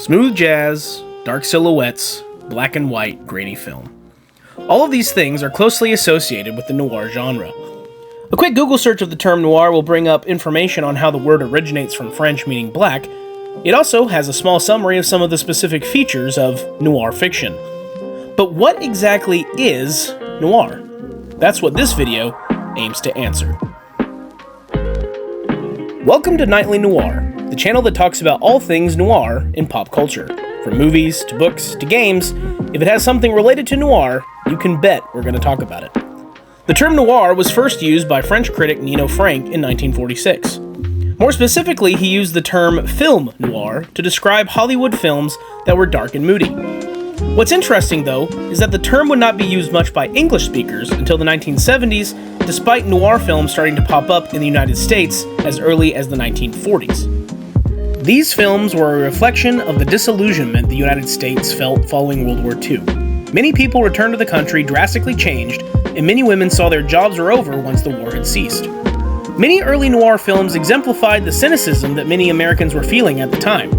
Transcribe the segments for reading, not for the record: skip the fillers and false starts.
Smooth jazz, dark silhouettes, black and white, grainy film. All of these things are closely associated with the noir genre. A quick Google search of the term noir will bring up information on how the word originates from French meaning black. It also has a small summary of some of the specific features of noir fiction. But what exactly is noir? That's what this video aims to answer. Welcome to Nightly Noir, the channel that talks about all things noir in pop culture. From movies, to books, to games, if it has something related to noir, you can bet we're going to talk about it. The term noir was first used by French critic Nino Frank in 1946. More specifically, he used the term film noir to describe Hollywood films that were dark and moody. What's interesting, though, is that the term would not be used much by English speakers until the 1970s, despite noir films starting to pop up in the United States as early as the 1940s. These films were a reflection of the disillusionment the United States felt following World War II. Many people returned to the country drastically changed, and many women saw their jobs were over once the war had ceased. Many early noir films exemplified the cynicism that many Americans were feeling at the time.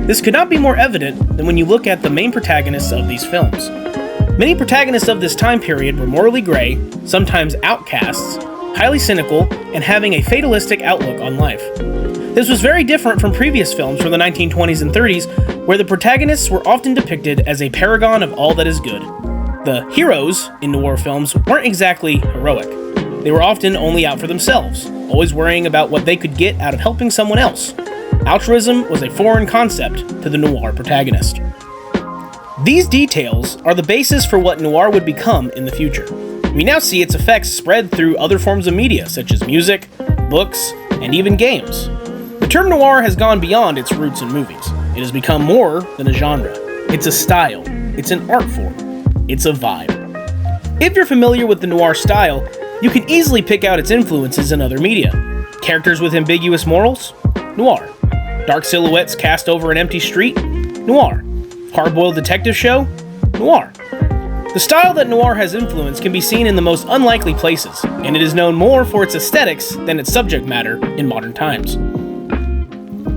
This could not be more evident than when you look at the main protagonists of these films. Many protagonists of this time period were morally gray, sometimes outcasts, highly cynical, and having a fatalistic outlook on life. This was very different from previous films from the 1920s and 30s, where the protagonists were often depicted as a paragon of all that is good. The heroes in noir films weren't exactly heroic. They were often only out for themselves, always worrying about what they could get out of helping someone else. Altruism was a foreign concept to the noir protagonist. These details are the basis for what noir would become in the future. We now see its effects spread through other forms of media, such as music, books, and even games. The term noir has gone beyond its roots in movies. It has become more than a genre. It's a style. It's an art form. It's a vibe. If you're familiar with the noir style, you can easily pick out its influences in other media. Characters with ambiguous morals? Noir. Dark silhouettes cast over an empty street? Noir. Hard-boiled detective show? Noir. The style that noir has influenced can be seen in the most unlikely places, and it is known more for its aesthetics than its subject matter in modern times.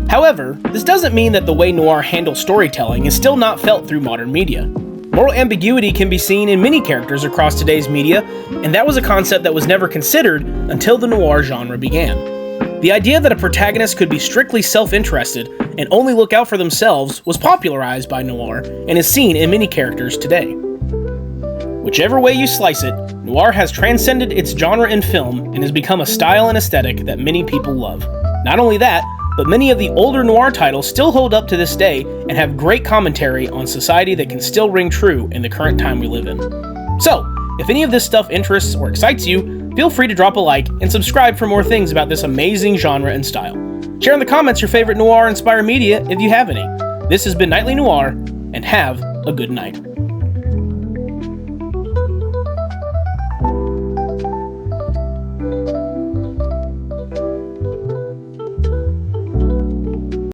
However, this doesn't mean that the way noir handles storytelling is still not felt through modern media. Moral ambiguity can be seen in many characters across today's media, and that was a concept that was never considered until the noir genre began. The idea that a protagonist could be strictly self-interested and only look out for themselves was popularized by noir and is seen in many characters today. Whichever way you slice it, noir has transcended its genre in film and has become a style and aesthetic that many people love. Not only that, but many of the older noir titles still hold up to this day and have great commentary on society that can still ring true in the current time we live in. So, if any of this stuff interests or excites you, feel free to drop a like and subscribe for more things about this amazing genre and style. Share in the comments your favorite noir-inspired media if you have any. This has been Nightly Noir, and have a good night.